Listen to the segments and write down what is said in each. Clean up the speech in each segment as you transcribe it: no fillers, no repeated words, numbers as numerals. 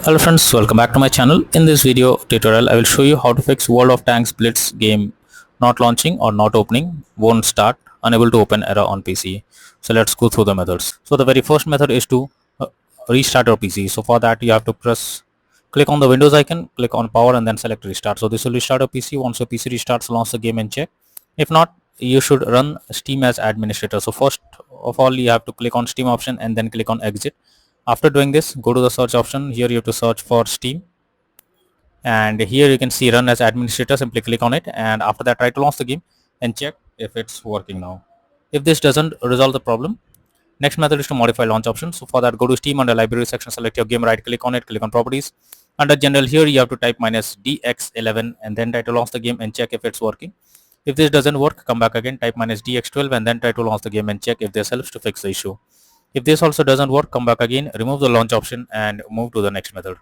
Hello friends, welcome back to my channel. In this video tutorial, I will show you how to fix World of Tanks Blitz game not launching or not opening, won't start, unable to open error on PC. So let's go through the methods. So the very first method is to restart your PC. So for that you have to click on the Windows icon, click on power and then select restart. So this will restart your PC. Once your PC restarts, launch the game and check. If not, you should run Steam as administrator. So first of all, you have to click on Steam option and then click on exit. After doing this, go to the search option. Here you have to search for Steam, and here you can see run as administrator. Simply click on it, and after that try to launch the game and check if it's working now. If this doesn't resolve the problem, next method is to modify launch option. So for that, go to Steam, under library section, select your game, right click on it, click on properties. Under general, here you have to type -dx11 and then try to launch the game and check if it's working. If this doesn't work, come back again, type -dx12 and then try to launch the game and check if this helps to fix the issue. If this also doesn't work, come back again, remove the launch option and move to the next method.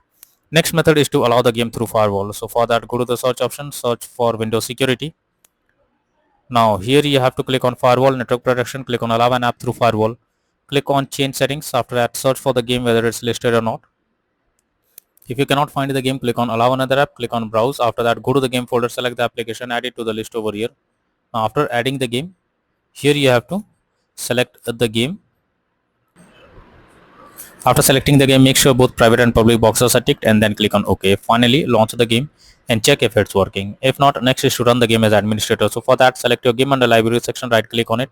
Next method is to allow the game through firewall. So for that, go to the search option, search for Windows security. Now here you have to click on firewall network protection, click on allow an app through firewall, click on change settings. After that, search for the game whether it's listed or not. If you cannot find the game, click on allow another app, click on browse. After that, go to the game folder, select the application, add it to the list over here. Now after adding the game, here you have to select the game. After selecting the game, make sure both private and public boxes are ticked and then click on OK. Finally, launch the game and check if it's working. If not, next is to run the game as administrator. So for that, select your game under library section, right click on it,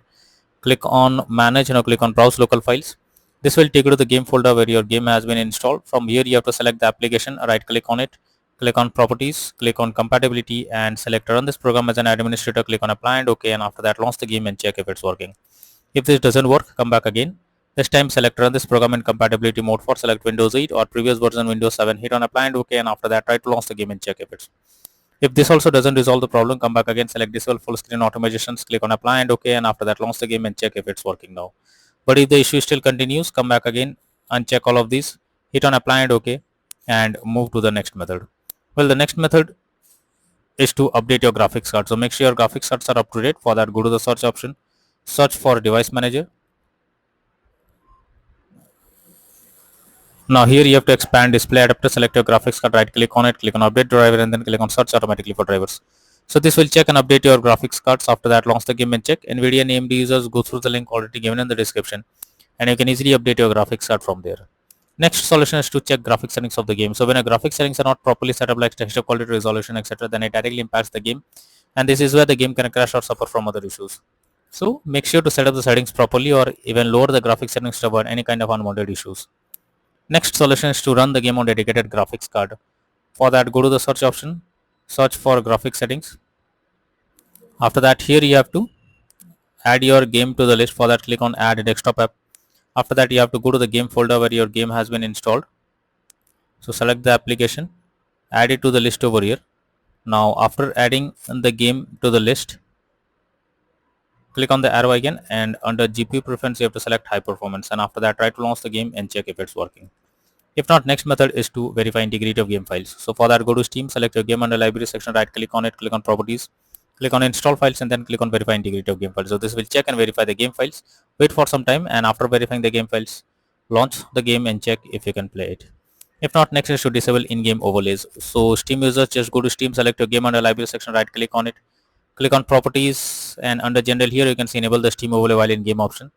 click on manage and click on browse local files. This will take you to the game folder where your game has been installed. From here, you have to select the application, right click on it, click on properties, click on compatibility and select run this program as an administrator, click on apply and OK, and after that launch the game and check if it's working. If this doesn't work, come back again. This time select run this program in compatibility mode for select Windows 8 or previous version Windows 7, hit on apply and OK, and after that try to launch the game and check if this also doesn't resolve the problem, come back again, select disable full screen automations, click on apply and OK, and after that launch the game and check if it's working now. But if the issue still continues, come back again, uncheck all of these, hit on apply and OK, and move to the next method. Well, the next method is to update your graphics card. So make sure your graphics cards are up to date. For that, go to the search option, search for device manager. Now here you have to expand display adapter, select your graphics card, right click on it, click on update driver and then click on search automatically for drivers. So this will check and update your graphics cards. After that, launch the game and check. NVIDIA and AMD users, go through the link already given in the description and you can easily update your graphics card from there. Next solution is to check graphics settings of the game. So when a graphics settings are not properly set up, like texture quality, resolution, etc., then it directly impacts the game, and this is where the game can crash or suffer from other issues. So make sure to set up the settings properly or even lower the graphics settings to avoid any kind of unwanted issues. Next solution is to run the game on dedicated graphics card. For that, go to the search option, search for graphics settings. After that, here you have to add your game to the list. For that, click on add desktop app. After that, you have to go to the game folder where your game has been installed. So select the application, add it to the list over here. Now after adding the game to the list, click on the arrow again and under GPU preference you have to select high performance, and after that try to launch the game and check if it's working. If not, next method is to verify integrity of game files. So for that, go to Steam, select your game under library section, right click on it, click on properties, click on install files and then click on verify integrity of game files. So this will check and verify the game files. Wait for some time and after verifying the game files, launch the game and check if you can play it. If not, next is to disable in-game overlays. So Steam users, just go to Steam, select your game under library section, right click on it, click on properties and under general here you can see enable the Steam overlay while in game option.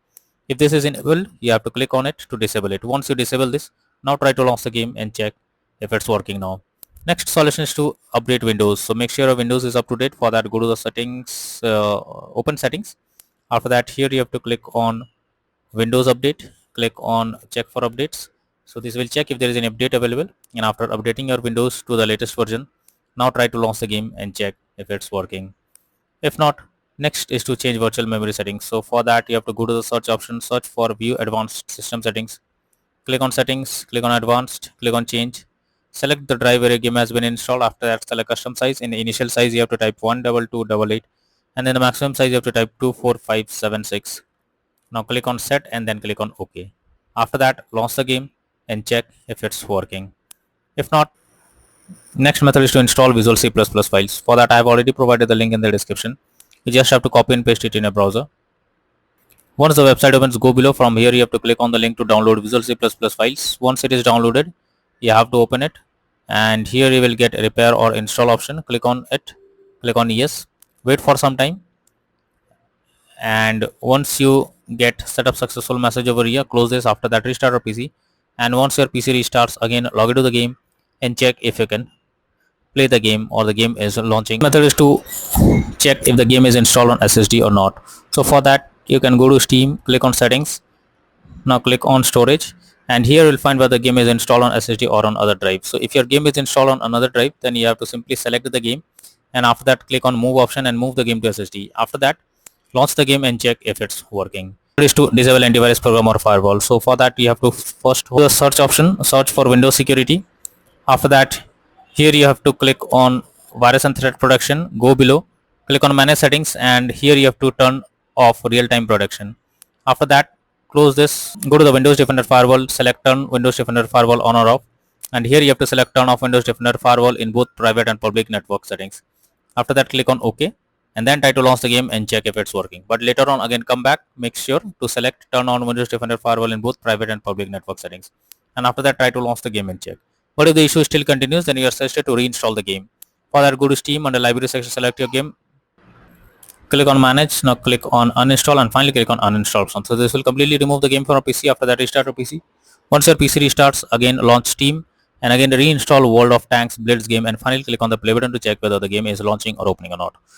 If this is enabled, you have to click on it to disable it. Once you disable this, now try to launch the game and check if it's working now. Next solution is to update Windows. So make sure your Windows is up to date. For that, go to the settings, open settings. After that, here you have to click on Windows update, click on check for updates. So this will check if there is an update available, and after updating your Windows to the latest version, now try to launch the game and check if it's working. If not, next is to change virtual memory settings. So for that, you have to go to the search option, search for view advanced system settings, click on settings, click on advanced, click on change, select the drive where your game has been installed. After that, select custom size. In the initial size you have to type 12288 and then the maximum size you have to type 24576. Now click on set and then click on OK. After that, launch the game and check if it's working. If not, next method is to install Visual C++ files. For that, I have already provided the link in the description. You just have to copy and paste it in your browser. Once the website opens, go below. From here you have to click on the link to download Visual C++ files. Once it is downloaded, you have to open it, and here you will get repair or install option. Click on it, click on yes, wait for some time, and once you get setup successful message over here, close this. After that, restart your PC, and once your PC restarts, again log into the game and check if you can play the game or the game is launching. Method is to check if the game is installed on SSD or not. So for that, you can go to Steam, click on settings, now click on storage, and here you'll find whether the game is installed on SSD or on other drive. So if your game is installed on another drive, then you have to simply select the game, and after that click on move option and move the game to SSD. After that, launch the game and check if it's working. Is to disable antivirus program or firewall. So for that, you have to first hold the search option, search for Windows security. After that, here you have to click on virus and threat protection, go below, click on manage settings, and here you have to turn off real-time protection. After that, close this, go to the Windows Defender firewall, select turn Windows Defender firewall on or off, and here you have to select turn off Windows Defender firewall in both private and public network settings. After that, click on OK, and then try to launch the game and check if it's working. But later on, again come back, make sure to select turn on Windows Defender firewall in both private and public network settings, and after that try to launch the game and check. But if the issue still continues, then you are suggested to reinstall the game. For that, go to Steam, under library section, select your game, click on manage, now click on uninstall, and finally click on uninstall option. So this will completely remove the game from your PC. After that, restart your PC. Once your PC restarts, again launch Steam, and again reinstall World of Tanks Blitz game, and finally click on the play button to check whether the game is launching or opening or not.